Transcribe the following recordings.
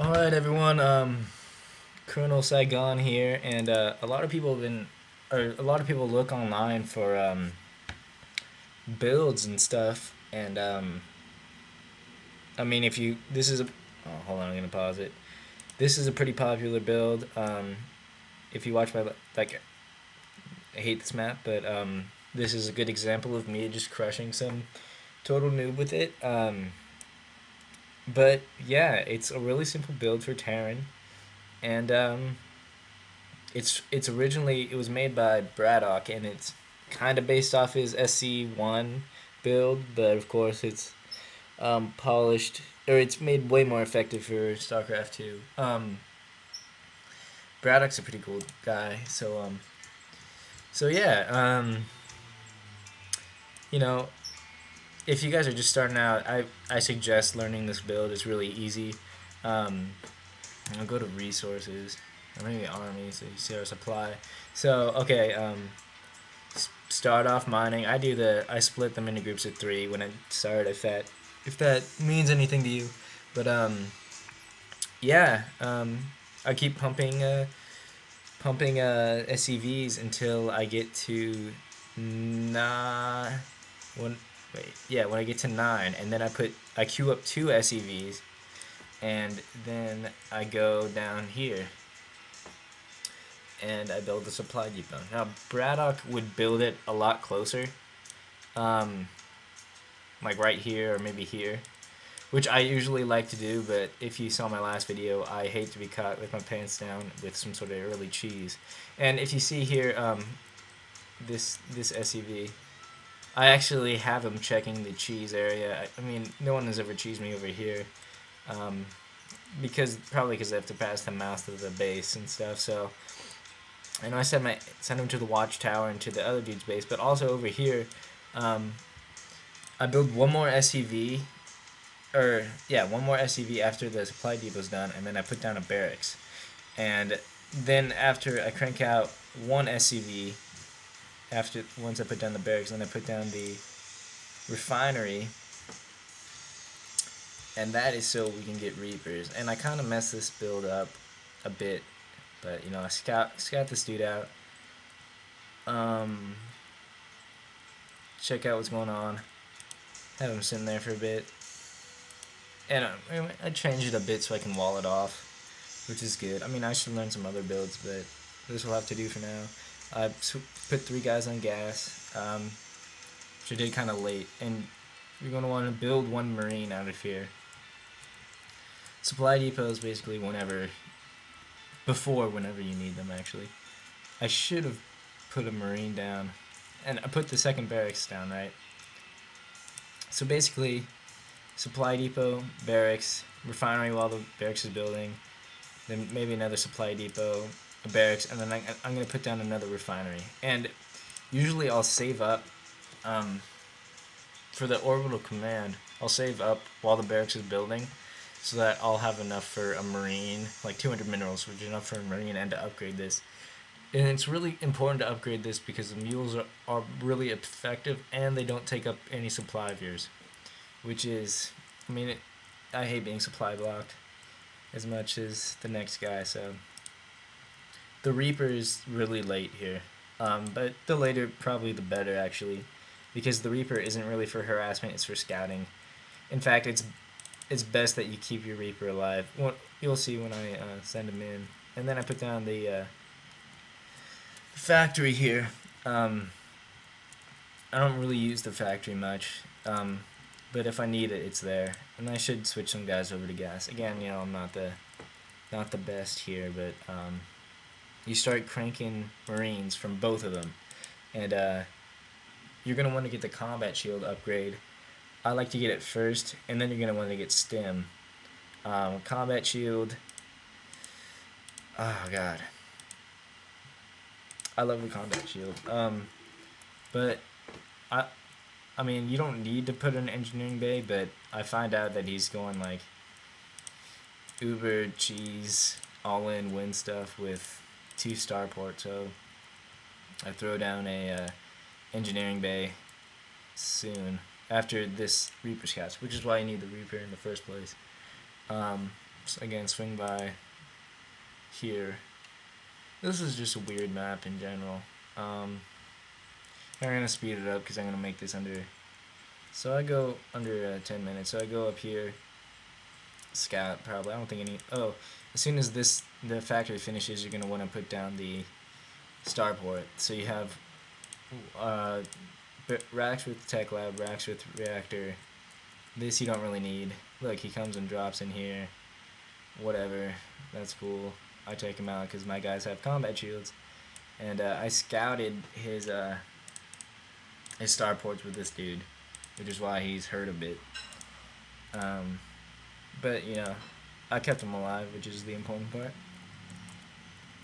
All right, everyone. Colonel Saigon here, and a lot of people have been, or a lot of people look online for builds and stuff. And I mean, if you, this is a, oh, hold on, I'm gonna pause it. This is a pretty popular build. If you watch my like, I hate this map, but this is a good example of me just crushing some total noob with it. But yeah, it's a really simple build for Terran, and it's originally it was made by Braddock, and it's kind of based off his SC1 build, but of course it's polished, or it's made way more effective for StarCraft 2. Braddock's a pretty cool guy, so yeah, you know, if you guys are just starting out, I suggest learning this build. It's really easy. Um, I'll go to resources. I'm maybe army, so you see our supply. So okay, start off mining. I split them into groups of three when I start. If that means anything to you, but yeah, I keep pumping SCVs until I get to nine. When wait, yeah, when I get to nine, and then I queue up two SCVs, and then I go down here and I build the supply depot. Now Braddock would build it a lot closer, um, like right here or maybe here, which I usually like to do. But if you saw my last video, I hate to be caught with my pants down with some sort of early cheese. And if you see here, this SUV, I actually have him checking the cheese area. I mean, no one has ever cheesed me over here, um, because I have to pass the mouth of the base and stuff. So I know I send him to the watchtower and to the other dude's base, but also over here, um, I build one more SCV, or yeah, one more SCV after the supply depot's done, and then I put down a barracks. And then after I crank out one SCV, after once I put down the barracks, then I put down the refinery, and that is so we can get reapers. And I kind of messed this build up a bit, but I scout this dude out, um, check out what's going on, have him sitting there for a bit, and I changed it a bit so I can wall it off, which is good. I mean, I should learn some other builds, but this will have to do for now. I put three guys on gas, which I did kind of late, and you're going to want to build one marine out of here. Supply depots basically whenever you need them, actually. I should have put a marine down, and I put the second barracks down, right? So basically, supply depot, barracks, refinery while the barracks is building, then maybe another supply depot, a barracks, and then I'm going to put down another refinery. And usually I'll save up, um, for the orbital command, I'll save up while the barracks is building, so that I'll have enough for a marine, like 200 minerals, which is enough for a marine, and to upgrade this. And it's really important to upgrade this because the mules are really effective, and they don't take up any supply of yours, which is, I mean, I hate being supply blocked as much as the next guy. So the Reaper is really late here, but the later probably the better, actually, because the Reaper isn't really for harassment; it's for scouting. In fact, it's best that you keep your Reaper alive. Well, you'll see when I send him in, and then I put down the factory here. Um, I don't really use the factory much, but if I need it, it's there. And I should switch some guys over to gas. Again, I'm not the best here, but you start cranking Marines from both of them, and you're gonna want to get the combat shield upgrade. I like to get it first, and then you're gonna want to get stim. Combat shield. Oh god, I love the combat shield. But I I mean, you don't need to put an engineering bay, but I find out that he's going like uber cheese all in win stuff with 2 starport, so I throw down a engineering bay soon after this Reaper scouts, which is why you need the Reaper in the first place. again, swing by here. This is just a weird map in general. I'm gonna speed it up because I'm gonna make this under. So I go under 10 minutes. So I go up here, scout probably. I don't think any. Oh, as soon as the factory finishes, you're gonna want to put down the starport. So you have uh, racks with tech lab, racks with reactor. This you don't really need. Look, he comes and drops in here. Whatever, that's cool. I take him out because my guys have combat shields, and I scouted his starports with this dude, which is why he's hurt a bit. Um, but you know, I kept him alive, which is the important part.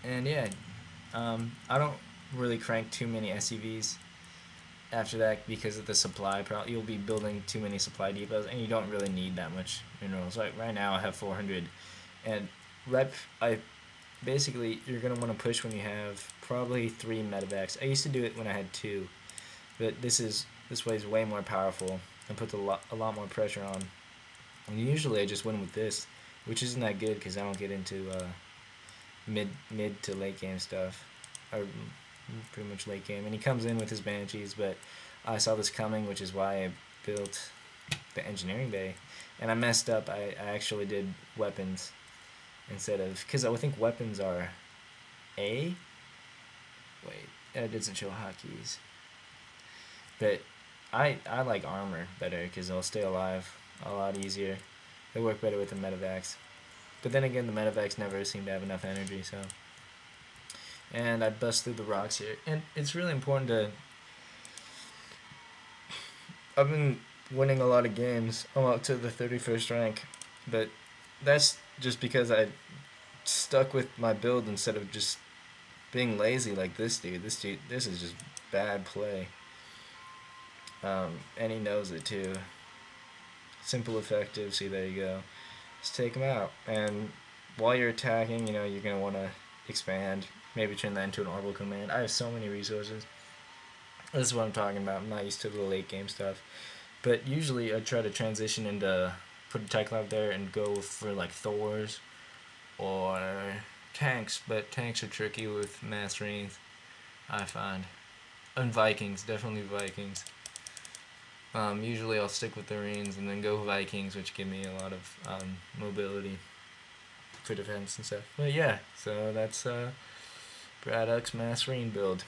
And yeah, I don't really crank too many SCVs after that because of the supply. You'll be building too many supply depots, and you don't really need that much minerals. Like right now, I have 400, and I basically you're gonna want to push when you have probably 3 medevacs. I used to do it when I had 2, but this way is way more powerful and puts a lot more pressure on. And usually I just win with this, which isn't that good because I don't get into mid to late game stuff, or pretty much late game. And he comes in with his banshees, but I saw this coming, which is why I built the engineering bay, and I messed up. I actually did weapons instead of, because I would think weapons are A. Wait, it doesn't show hotkeys. But I like armor better because they'll stay alive a lot easier. They work better with the medevacs. But then again, the medevacs never seem to have enough energy, so. And I bust through the rocks here. And it's really important to. I've been winning a lot of games. I'm up to the 31st rank. But that's just because I stuck with my build instead of just being lazy like this dude. This is just bad play. And he knows it too. Simple, effective. See, there you go. Just take him out. And while you're attacking, you're gonna want to expand. Maybe turn that into an orbital command. I have so many resources. This is what I'm talking about. I'm not used to the late game stuff. But usually I try to transition into put a tech lab there and go for like Thors or tanks. But tanks are tricky with mass rines, I find. And Vikings, definitely Vikings. Usually I'll stick with the Marines and then go Vikings, which give me a lot of mobility for defense and stuff. But yeah, so that's Braddock's mass Marine build.